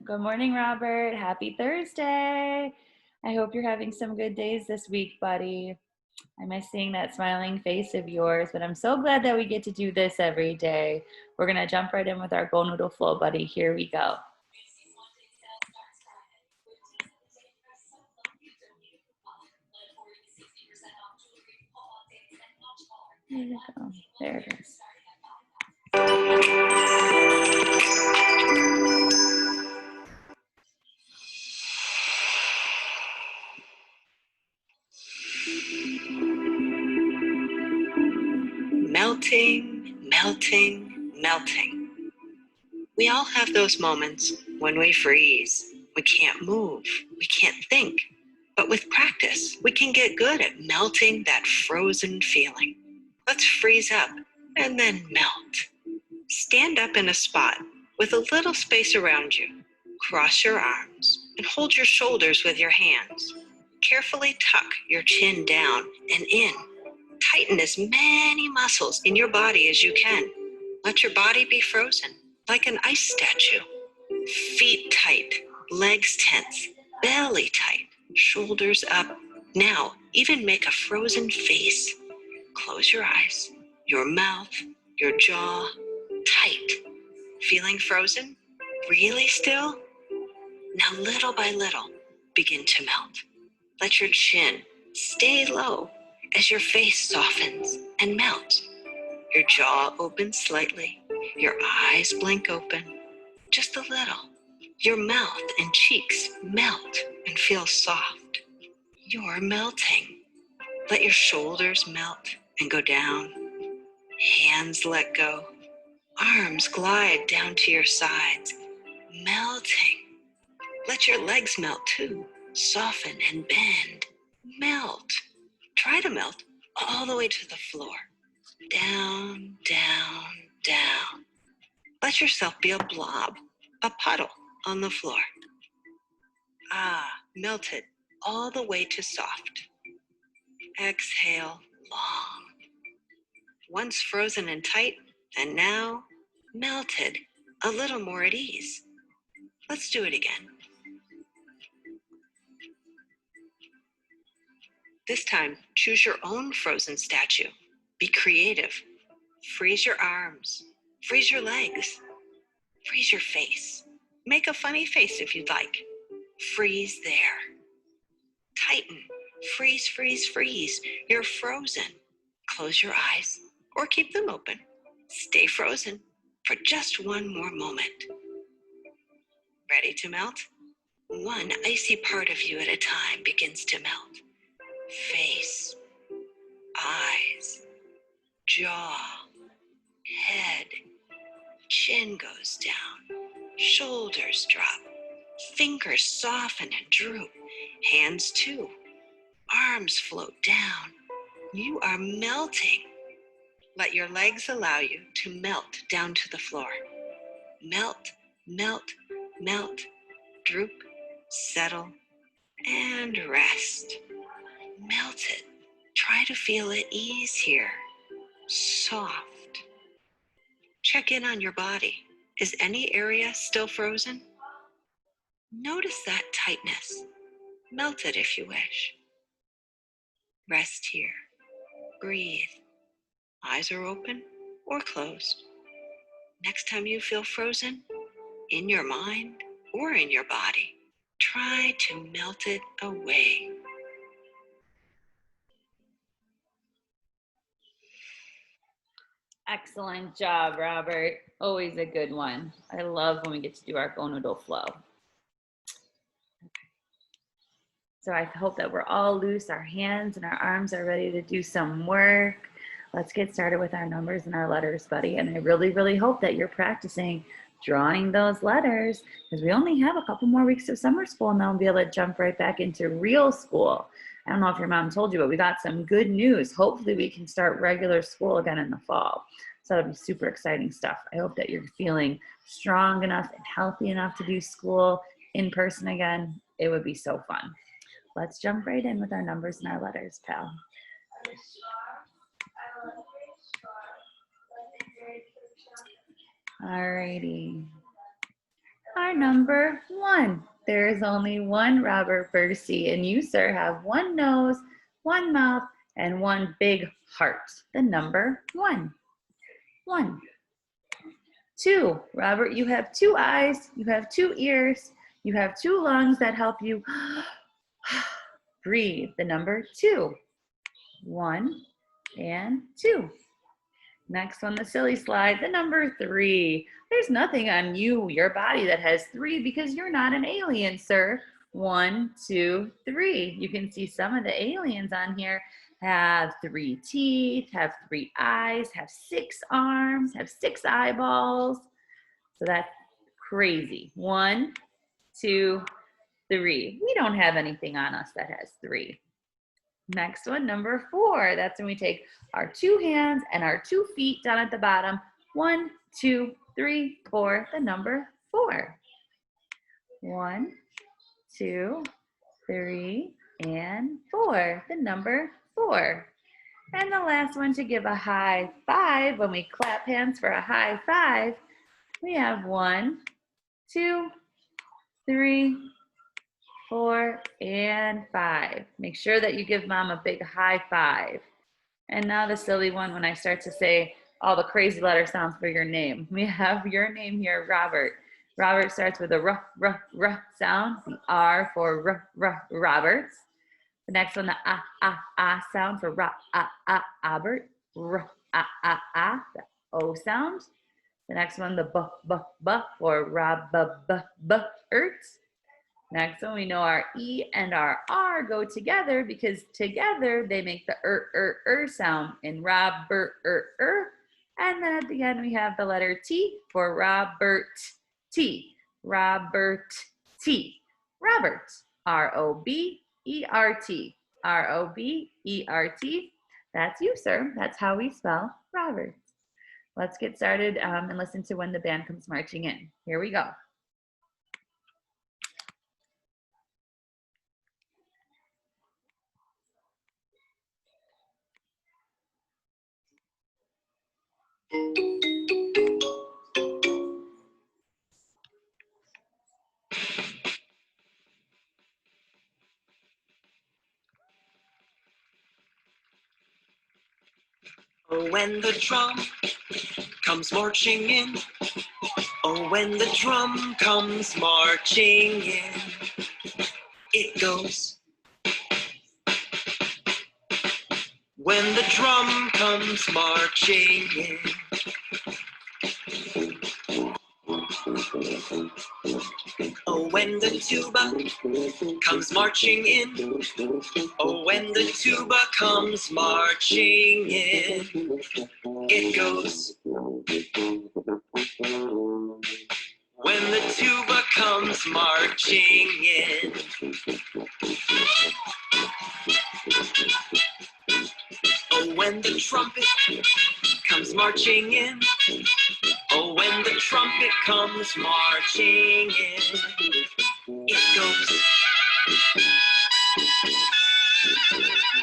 Good morning, Robert. Happy Thursday. I hope you're having some good days this week, buddy. I miss seeing that smiling face of yours, but I'm so glad that we get to do this every day. We're going to jump right in with our Go Noodle Flow, buddy. Here we go. Here we go. There it is. Melting, melting, melting. We all have those moments when we freeze. We can't move. We can't think. But with practice, we can get good at melting that frozen feeling. Let's freeze up and then melt. Stand up in a spot with a little space around you. Cross your arms and hold your shoulders with your hands. Carefully tuck your chin down and in. Tighten as many muscles in your body as you can. Let your body be frozen, like an ice statue. Feet tight, legs tense, belly tight, shoulders up. Now, even make a frozen face. Close your eyes, your mouth, your jaw, tight. Feeling frozen? Really still? Now, little by little, begin to melt. Let your chin stay low as your face softens and melts. Your jaw opens slightly, your eyes blink open, just a little. Your mouth and cheeks melt and feel soft. You're melting. Let your shoulders melt and go down. Hands let go. Arms glide down to your sides, melting. Let your legs melt too. Soften and bend. Melt. Try to melt all the way to the floor. Down, down, down. Let yourself be a blob, a puddle on the floor. Melted all the way to soft. Exhale long. Once frozen and tight, and now melted, a little more at ease. Let's do it again. This time, choose your own frozen statue. Be creative. Freeze your arms. Freeze your legs. Freeze your face. Make a funny face if you'd like. Freeze there. Tighten. Freeze, freeze, freeze. You're frozen. Close your eyes or keep them open. Stay frozen for just one more moment. Ready to melt? One icy part of you at a time begins to melt. Face, eyes, jaw, head, chin goes down, shoulders drop, fingers soften and droop, hands too, arms float down. You are melting. Let your legs allow you to melt down to the floor. Melt, melt, melt, droop, settle, and rest. Melt it. Try to feel at ease here. Soft. Check in on your body. Is any area still frozen? Notice that tightness. Melt it if you wish. Rest here. Breathe. Eyes are open or closed. Next time you feel frozen, in your mind or in your body, try to melt it away. Excellent job, Robert. Always a good one. I love when we get to do our Go Noodle Flow. So I hope that we're all loose. Our hands and our arms are ready to do some work. Let's get started with our numbers and our letters, buddy. And I really, really hope that you're practicing drawing those letters because we only have a couple more weeks of summer school and then we'll be able to jump right back into real school. I don't know if your mom told you, but we got some good news. Hopefully we can start regular school again in the fall. So that'll be super exciting stuff. I hope that you're feeling strong enough and healthy enough to do school in person again. It would be so fun. Let's jump right in with our numbers and our letters, pal. Alrighty. our number 1. There is only one Robert Percy, and you, sir, have one nose, one mouth, and one big heart. The number 1. 1. 2. Robert, you have 2 eyes, you have 2 ears, you have 2 lungs that help you breathe. The number 2. 1 and 2. Next on the silly slide, the number 3. There's nothing on you, your body, that has 3 because you're not an alien, sir. 1, 2, 3. You can see some of the aliens on here have 3 teeth, have 3 eyes, have 6 arms, have 6 eyeballs. So that's crazy. 1, 2, 3. We don't have anything on us that has 3. Next one, number 4. That's when we take our 2 hands and our 2 feet down at the bottom. 1, 2, 3, 4. The number 4. 1, 2, 3, and 4. The number 4. And the last one, to give a high five, when we clap hands for a high five, we have 1, 2, 3, 4, and 5. Make sure that you give mom a big high five. And now the silly one, when I start to say all the crazy letter sounds for your name. We have your name here, Robert. Robert starts with a r sound, the R for Roberts. The next one, the ah sound for Albert, the O sound. The next one, the b for Robert. Next one, we know our E and our R go together because together they make the sound in Robert. And then at the end, we have the letter T for Robert T. Robert T. Robert. R-O-B-E-R-T. R-O-B-E-R-T. That's you, sir. That's how we spell Robert. Let's get started and listen to when the band comes marching in. Here we go. Oh, when the drum comes marching in. Oh, when the drum comes marching in. It goes. When the drum comes marching in. Oh, when the tuba comes marching in. Oh, when the tuba comes marching in. It goes. When the tuba comes marching in. Oh, when the trumpet comes marching in. Oh, when the trumpet comes marching in. It goes.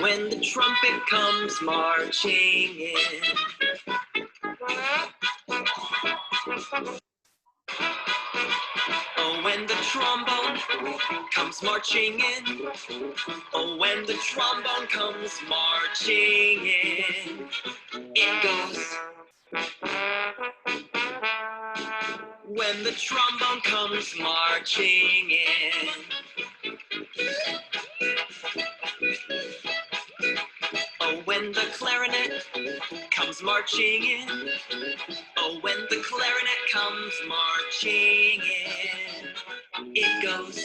When the trumpet comes marching in. Oh, when the trombone comes marching in. Oh, when the trombone comes marching in. It goes. When the trombone comes marching in. Oh, when the clarinet comes marching in. Oh, when the clarinet comes marching in. It goes.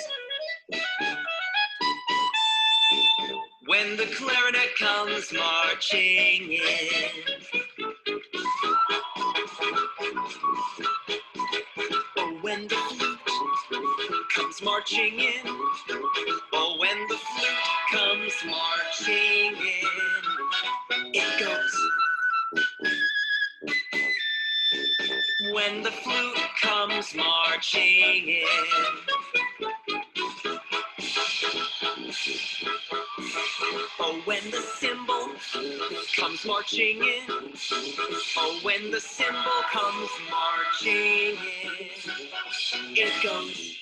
When the clarinet comes marching in. Oh, when the flute comes marching in. Oh, when the flute comes marching in. It goes. When the flute comes marching in. Oh, when the cymbal comes marching in. Oh, when the cymbal comes marching in. It goes.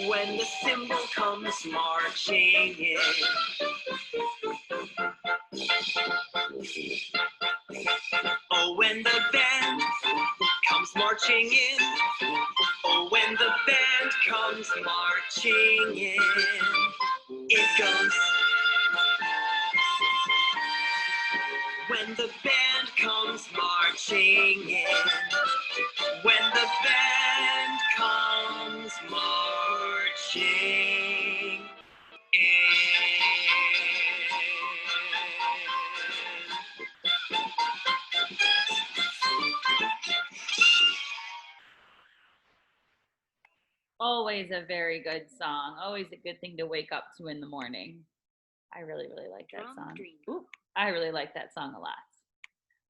When the cymbal comes marching in. Oh, when the band comes marching in. Oh, when the band comes marching in. It goes. When the band comes marching in. When the band comes marching in. Always a very good song. Always a good thing to wake up to in the morning. I really, really like that song. Ooh, I really like that song a lot.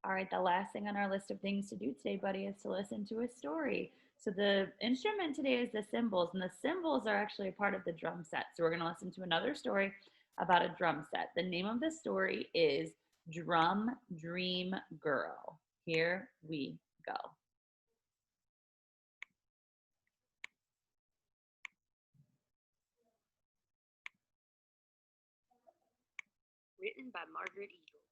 All right, the last thing on our list of things to do today, buddy, is to listen to a story. So the instrument today is the cymbals, and the cymbals are actually a part of the drum set. So we're going to listen to another story about a drum set. The name of the story is Drum Dream Girl. Here we go. Written by Margaret Eagle.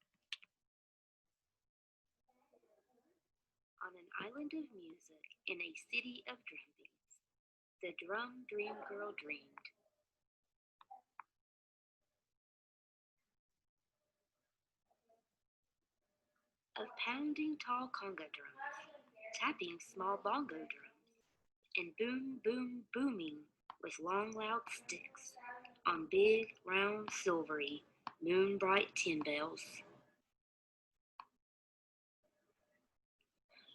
On an island of music in a city of drum beats, the drum dream girl dreamed. Of pounding tall conga drums, tapping small bongo drums, and boom, boom, booming with long, loud sticks on big, round, silvery, moon-bright tin bells.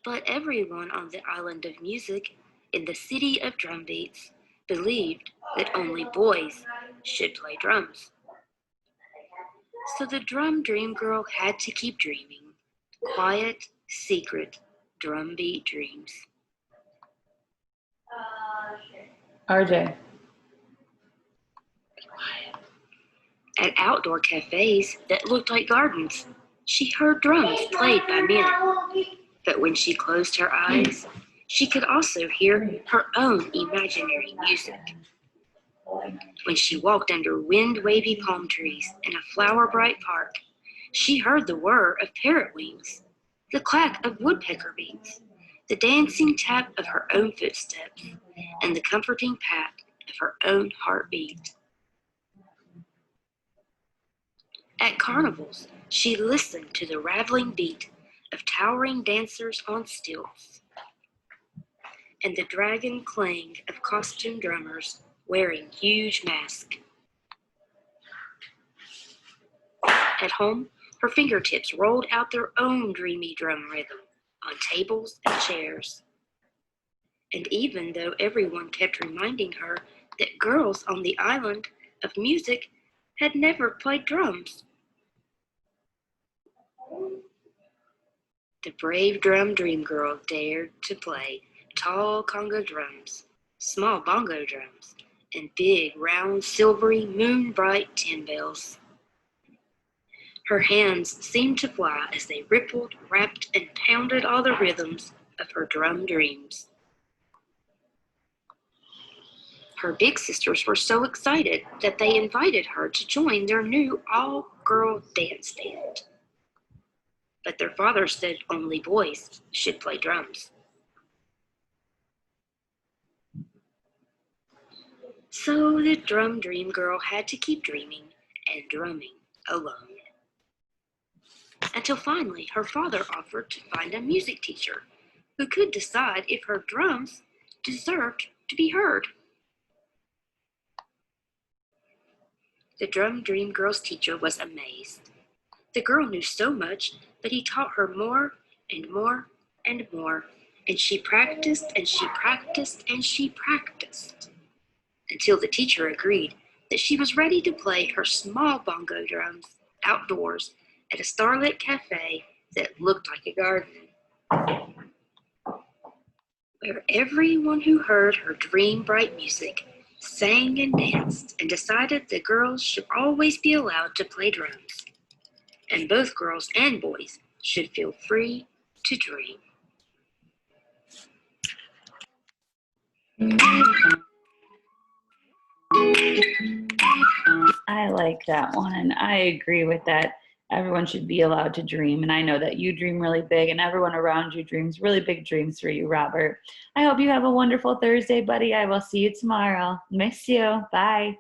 But everyone on the island of music, in the city of drum beats, believed that only boys should play drums. So the drum dream girl had to keep dreaming quiet, secret drum beat dreams. RJ. At outdoor cafes that looked like gardens, she heard drums played by men. But when she closed her eyes, she could also hear her own imaginary music. When she walked under wind-wavy palm trees in a flower-bright park, she heard the whir of parrot wings, the clack of woodpecker beaks, the dancing tap of her own footsteps, and the comforting pat of her own heartbeat. At carnivals, she listened to the rattling beat of towering dancers on stilts, and the dragon clang of costumed drummers wearing huge masks. At home, her fingertips rolled out their own dreamy drum rhythm on tables and chairs. And even though everyone kept reminding her that girls on the island of music had never played drums, the brave drum dream girl dared to play tall conga drums, small bongo drums, and big round silvery moon-bright tin bells. Her hands seemed to fly as they rippled, rapped, and pounded all the rhythms of her drum dreams. Her big sisters were so excited that they invited her to join their new all-girl dance band. But their father said only boys should play drums. So the drum dream girl had to keep dreaming and drumming alone. Until finally her father offered to find a music teacher who could decide if her drums deserved to be heard. The drum dream girl's teacher was amazed. The girl knew so much that he taught her more and more and more, and she practiced and she practiced and she practiced until the teacher agreed that she was ready to play her small bongo drums outdoors at a starlit cafe that looked like a garden, where everyone who heard her dream bright music sang and danced, and decided the girls should always be allowed to play drums. And both girls and boys should feel free to dream. I like that one. I agree with that. Everyone should be allowed to dream. And I know that you dream really big and everyone around you dreams really big dreams for you, Robert. I hope you have a wonderful Thursday, buddy. I will see you tomorrow. Miss you. Bye.